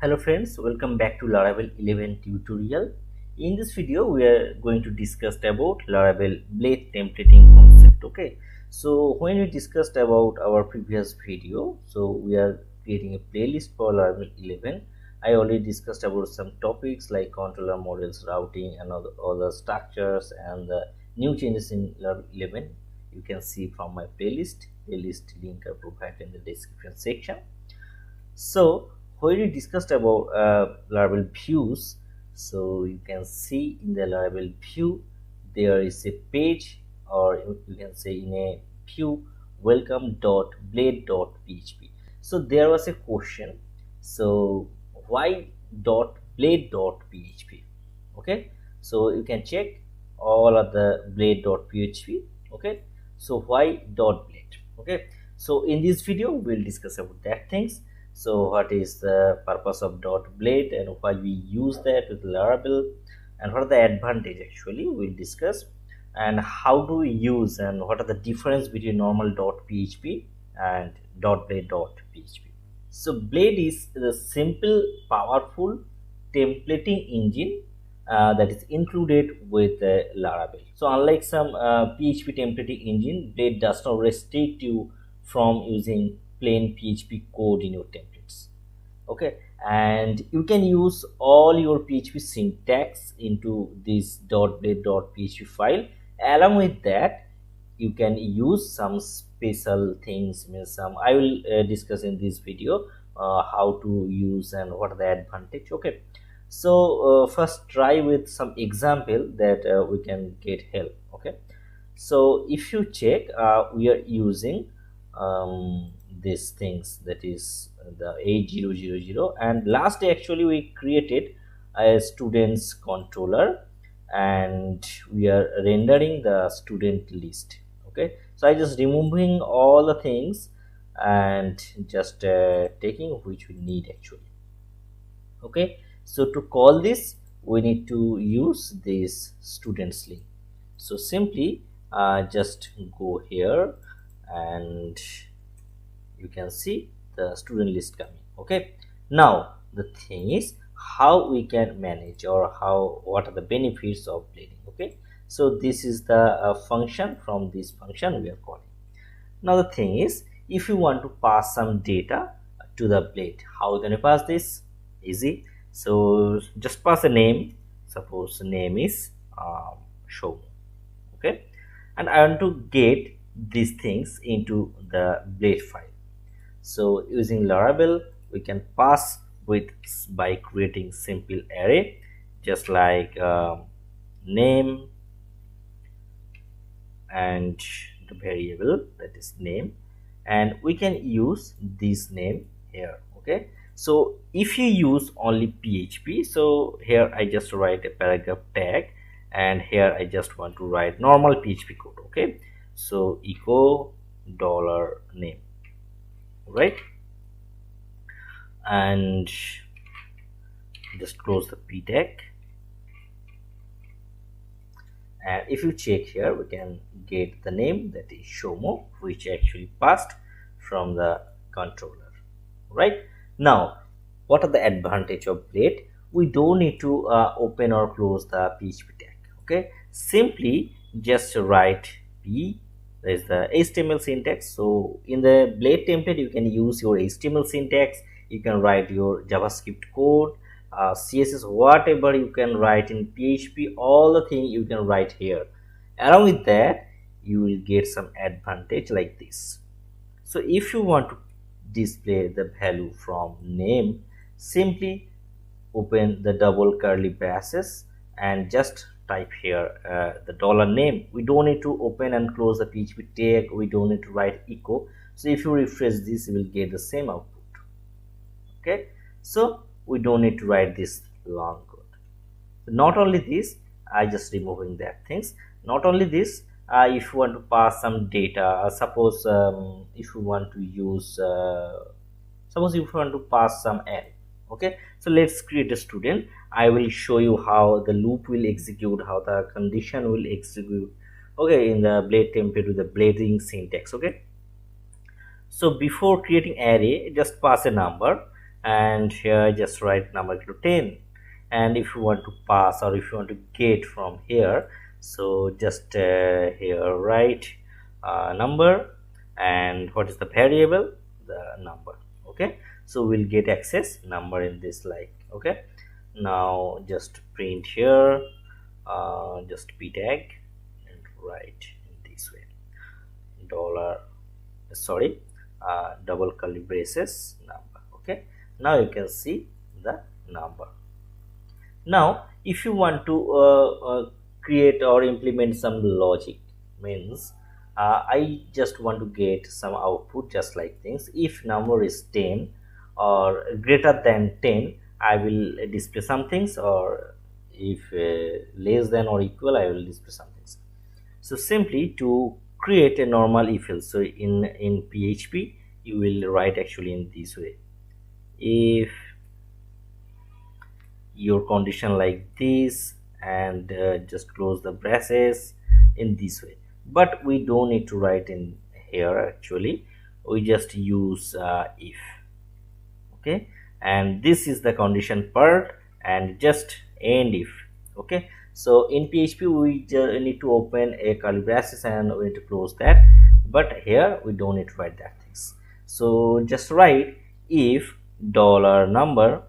Hello friends, welcome back to Laravel 11 tutorial. In this video, we are going to discuss about Laravel blade templating concept. Okay, so when we discussed about our previous video, so we are creating a playlist for Laravel 11. I already discussed about some topics like controller models, routing, and all the structures and the new changes in Laravel 11. You can see from my playlist. Playlist link are provided in the description section. So when we discussed about Laravel views, so you can see in the Laravel view there is a page, or you can say in a view welcome.blade.php. So there was a question, so why .blade.php? Okay, so you can check all of the blade.php. Okay, so why .blade? Okay, so in this video we'll discuss about that things. So what is the purpose of .blade and why we use that with Laravel, and what are the advantage actually we'll discuss, and how do we use and what are the difference between normal .php and .blade.php. So blade is the simple powerful templating engine that is included with Laravel. So unlike some PHP templating engine, blade does not restrict you from using plain PHP code in your templates. Okay, and you can use all your PHP syntax into this .blade.php file. Along with that, you can use some special things, means some I will discuss in this video how to use and what are the advantage. Okay, so first try with some example that we can get help. Okay, so if you check, we are using these things, that is the 8000, and last day actually we created a students controller and we are rendering the student list. Okay, so I just removing all the things and just taking which we need actually. Okay, so to call this we need to use this students link. So simply just go here and you can see the student list coming. Okay, now the thing is how we can manage, or how what are the benefits of blading. Okay, so this is the function. From this function we are calling. Now the thing is, if you want to pass some data to the blade, how can you pass this? Easy. So just pass a name. Suppose the name is show. Okay, and I want to get these things into the blade file. So using Laravel we can pass with by creating simple array, just like name and the variable that is name, and we can use this name here. Okay, so if you use only PHP, so here I just write a paragraph tag, and here I just want to write normal PHP code. Okay, so echo $name, right, and just close the p tag. And if you check here, we can get the name, that is Shomo, which actually passed from the controller. Right, now what are the advantage of blade? We don't need to open or close the PHP tag. Okay, simply just write p, there is the HTML syntax. So in the blade template you can use your HTML syntax, you can write your JavaScript code, CSS, whatever you can write in PHP, all the thing you can write here. Along with that you will get some advantage like this. So if you want to display the value from name, simply open the double curly braces and just type here the $name. We don't need to open and close the PHP tag, we don't need to write echo. So if you refresh this you will get the same output. Okay, so we don't need to write this long code. Not only this, I just removing that things. Not only this, if you want to pass some data, suppose if you want to use suppose if you want to pass some n. Okay, so let's create a student. I will show you how the loop will execute, how the condition will execute. Okay, in the blade template with the blading syntax. Okay, so before creating array, just pass a number. and here just write number equal to 10. And if you want to pass or if you want to get from here, so just here write number, and what is the variable, the number. Okay, so we'll get access number in this, like, okay. Now just print here just p tag and write in this way, dollar, sorry, double curly braces number. Okay, now you can see the number. Now if you want to create or implement some logic, means I just want to get some output, just like things. If number is 10 or greater than 10, I will display some things, or if less than or equal, I will display some things. So simply to create a normal if else, so in PHP you will write actually in this way: if your condition like this, and just close the braces in this way. But we don't need to write in here, actually we just use if. Okay, and this is the condition part, and just end if. Okay, so in PHP we need to open a curly braces and we need to close that, but here we don't need to write that things. So just write if dollar number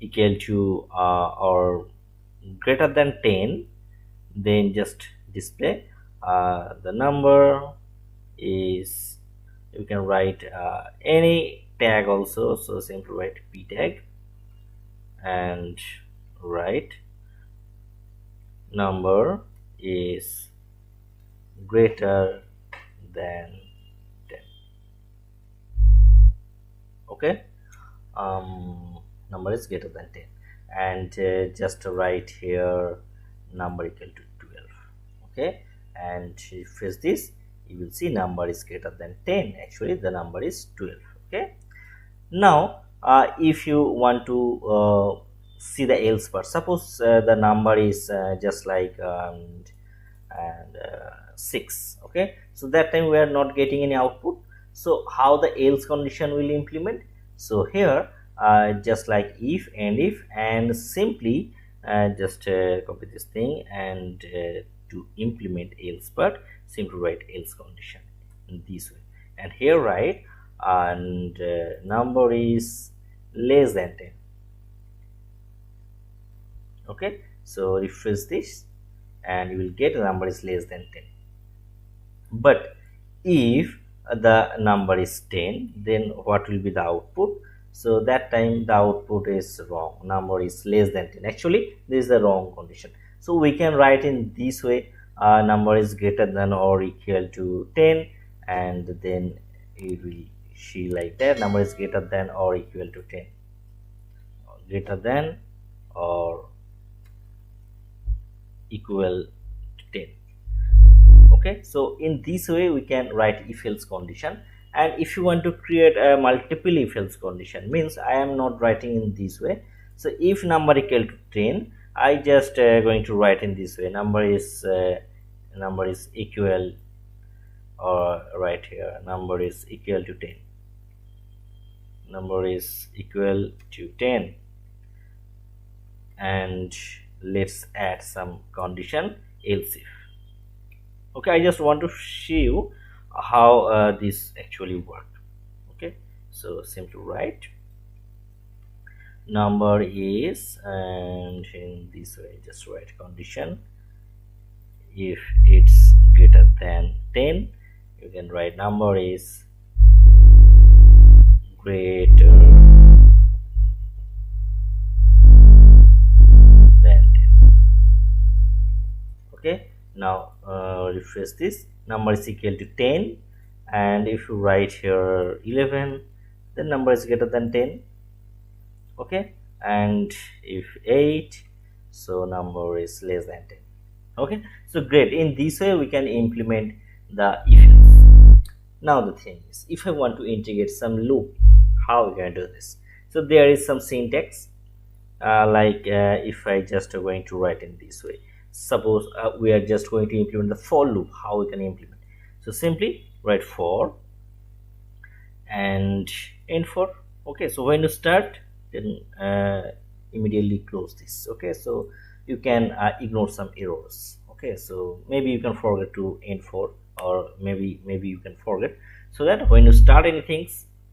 equal to or greater than 10, then just display the number is, you can write any tag also, so simply write p tag and write number is greater than 10. Okay, number is greater than 10, and just write here number equal to 12. Okay, and if it's this, you will see number is greater than 10, actually the number is 12. Okay, now if you want to see the else part, suppose the number is just like and 6. Okay, so that time we are not getting any output. So how the else condition will implement? So here just like if and simply just copy this thing, and to implement else part, simply write else condition in this way, and here write and number is less than 10. Okay, so refresh this and you will get the number is less than 10. But if the number is 10, then what will be the output? So that time the output is wrong, number is less than 10. Actually this is the wrong condition, so we can write in this way, number is greater than or equal to 10, and then it will see like that, number is greater than or equal to 10, greater than or equal to 10. Okay, so in this way we can write if else condition. And if you want to create a multiple if else condition, means I am not writing in this way. So if number equal to 10, I just going to write in this way, number is equal, or right here number is equal to 10, number is equal to 10, and let's add some condition else if. Okay, I just want to show you how this actually work. Okay, so simply write number is, and in this way just write condition if it's greater than 10, you can write number is greater than 10. Okay, now refresh this, number is equal to 10, and if you write here 11, then number is greater than 10. Okay, and if 8, so number is less than 10. Okay, so great, in this way we can implement the if else. Now the thing is, if I want to integrate some loop, how we can do this? So there is some syntax, if I just going to write in this way, suppose we are just going to implement the for loop, how we can implement? So simply write for, and end for. Okay, so when you start, then immediately close this. Okay, so you can ignore some errors. Okay, so maybe you can forget to end for, or maybe you can forget, so that when you start anything,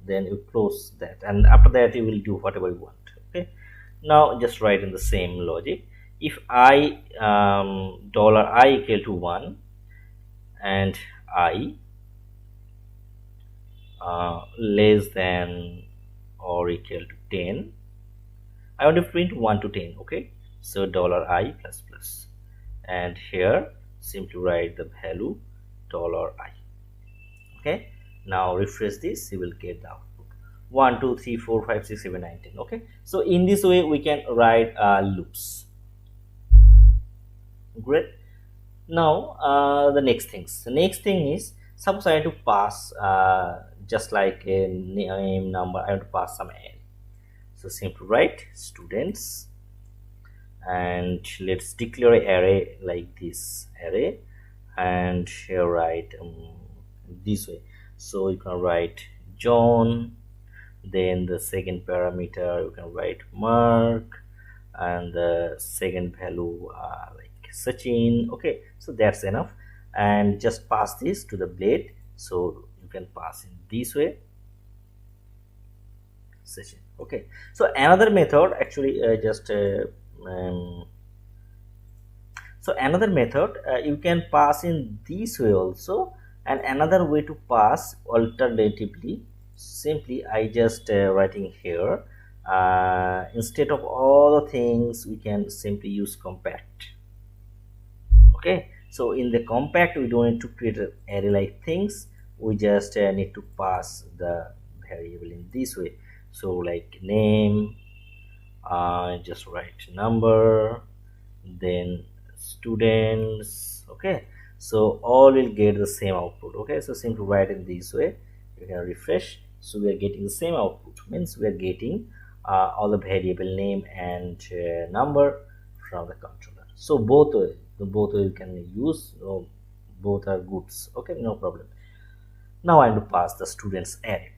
then you close that, and after that you will do whatever you want. Okay, now just write in the same logic. If I dollar I equal to 1 and I less than or equal to 10, I want to print 1 to 10. Okay, so dollar I plus plus, and here simply write the value dollar I. Okay, now refresh this, you will get the output 1 2 3 4 5 6 7 9 10. Okay, so in this way we can write loops. Great. Now the next thing is, suppose I want to pass just like a name, number, I want to pass some array. So simply write students, and let's declare an array like this array, and here write this way. So you can write John, then the second parameter you can write Mark, and the second value like Sachin. Okay, so that's enough, and just pass this to the blade. So you can pass in this way Sachin. Okay, so another method actually um, so another method you can pass in this way also, and another way to pass alternatively, simply I just writing here, instead of all the things we can simply use compact. Okay, so in the compact we don't need to create an array like things, we just need to pass the variable in this way. So like name, just write number, then students. Okay, so all will get the same output. Okay, so simply write in this way, you can refresh, so we are getting the same output, means we are getting all the variable name and number from the controller. So both way you can use, both are goods. Okay, no problem. Now I'm to pass the students array.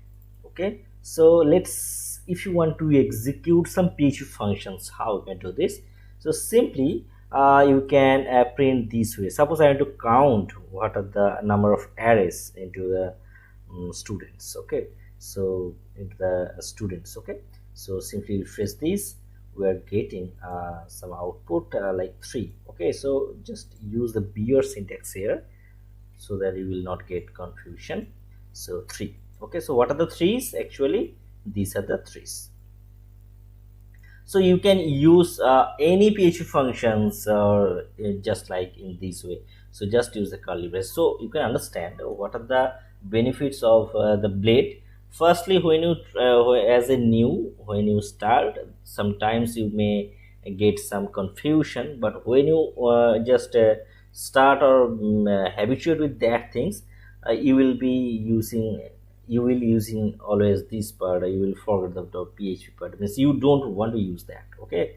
Okay, so let's, if you want to execute some PHP functions, how you can do this? So simply you can print this way. Suppose I want to count what are the number of arrays into the students. Okay, so into the students. Okay, so simply refresh this, we are getting some output like 3. Okay, so just use the beer syntax here so that you will not get confusion. So 3. Okay, so what are the threes? Actually these are the threes. So you can use any PHP functions just like in this way. So just use the curly brace, so you can understand what are the benefits of the blade. Firstly, when you as a new, when you start, sometimes you may get some confusion, but when you just start or habituate with that things, you will be using, you will using always this part, you will forget the .php part, means you don't want to use that. Okay,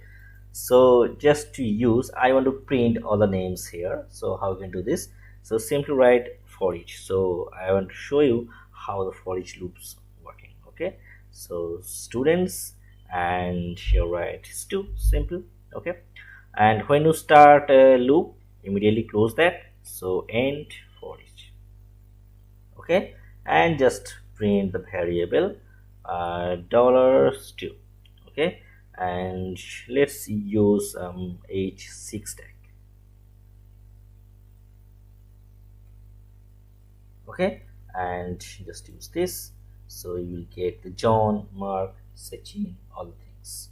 so just to use, I want to print all the names here. So how you can do this? So simply write for each. So I want to show you how the for each loops working. Okay, so students, and here write stu, simple. Okay, and when you start a loop, immediately close that, so end for each. Okay, and just print the variable $stu. Okay, and let's use h6 tag. Okay, and just use this, so you will get the John, Mark, Sachin, all the things.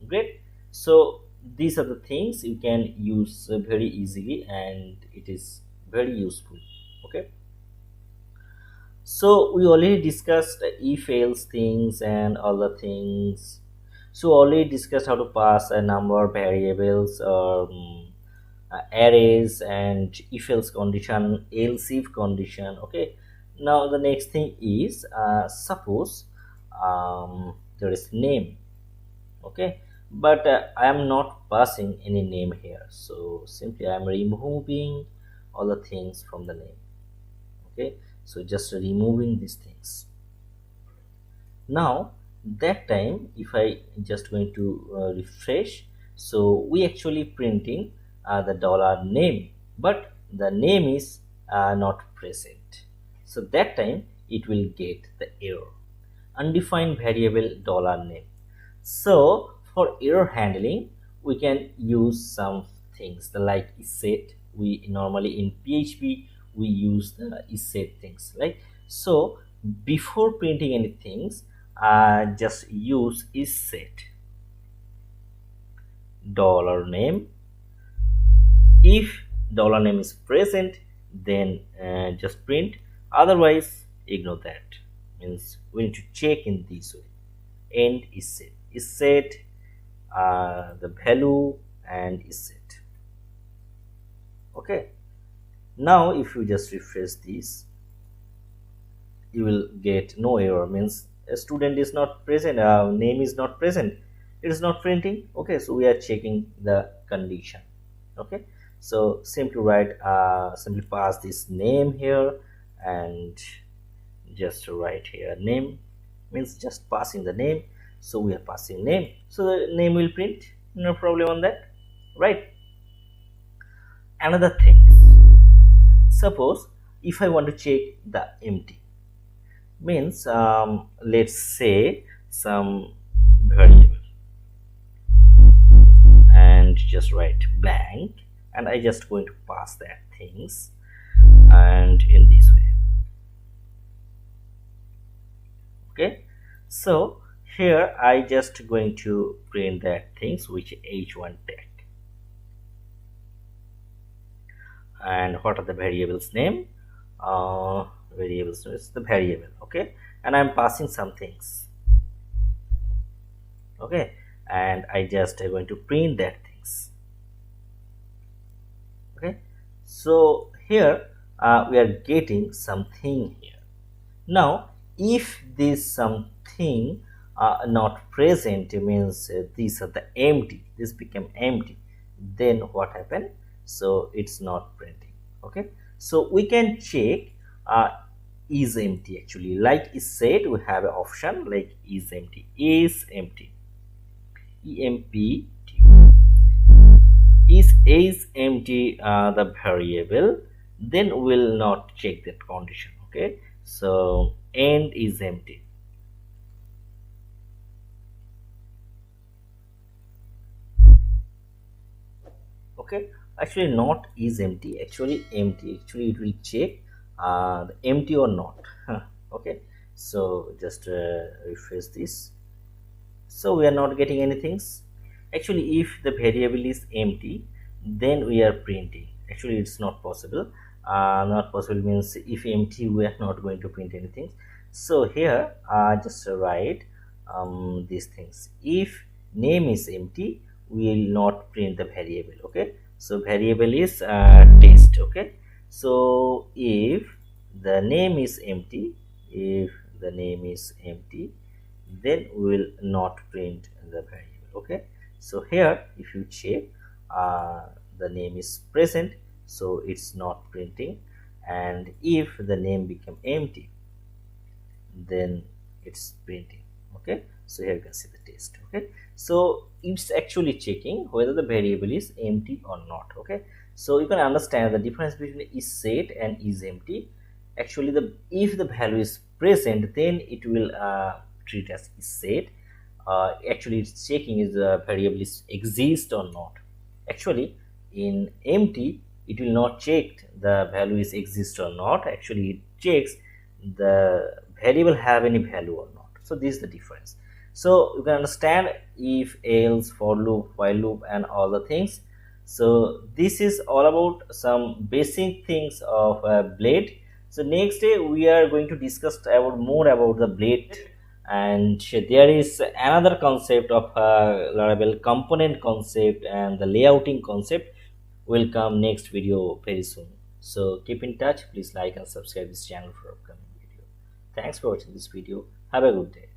Great. So these are the things you can use very easily, and it is very useful. Okay, so we already discussed if else things and other things. So already discussed how to pass a number, variables, arrays, and if else condition, else if condition. Okay, now the next thing is suppose there is name. Okay, but I am not passing any name here, so simply I am removing all the things from the name. Okay, so just removing these things. Now that time if I just going to refresh, so we actually printing the dollar name, but the name is not present. So that time it will get the error, undefined variable dollar name. So for error handling, we can use some things the like is set. We normally in PHP we use the is set things, right? So before printing anything, just use is set dollar name. If dollar name is present, then just print. Otherwise, ignore that. Means we need to check in this way. End is set the value and is set. Okay, now if you just refresh this, you will get no error. Means a student is not present, name is not present, it is not printing. Okay, so we are checking the condition. Okay, so simply write simply pass this name here and just write here name, means just passing the name. So we are passing name, so the name will print, no problem on that, right? Another thing, suppose if I want to check the empty, means let's say some variable and just write blank, and I just going to pass that things and in this way. Okay, so here I just going to print that things which h1 tag. And what are the variables name? Variables is the variable. Okay, and I'm passing some things. Okay, and I just going to print that things. Okay, so here we are getting something here. Now if this something not present, means these are the empty, this become empty, then what happened? So it's not printing. Okay, so we can check is empty. Actually, like is said, we have an option like is empty, is empty, empty is empty the variable, then will not check that condition. Okay, so end is empty. Okay, actually not is empty, actually empty, actually it will check empty or not. Okay, so just refresh this, so we are not getting anything. Actually if the variable is empty, then we are printing. Actually it's not possible, not possible means if empty we are not going to print anything. So here just write these things. If name is empty, we will not print the variable. Okay, so variable is test. Okay, so if the name is empty, if the name is empty, then we will not print the variable. Okay, so here if you check the name is present, so it's not printing, and if the name become empty, then it's printing. Okay, so here you can see the test. Okay, so it's actually checking whether the variable is empty or not. Okay, so you can understand the difference between is set and is empty. Actually the if the value is present, then it will treat as is set. Actually it's checking is the variable is exist or not. Actually in empty it will not check the value is exist or not. Actually it checks the variable have any value or not. So this is the difference. So you can understand if, else, for loop, while loop, and all the things. So this is all about some basic things of blade. So next day we are going to discuss about more about the blade, and there is another concept of Laravel component concept, and the layouting concept will come next video very soon. So keep in touch, please like and subscribe this channel for upcoming video. Thanks for watching this video. Have a good day.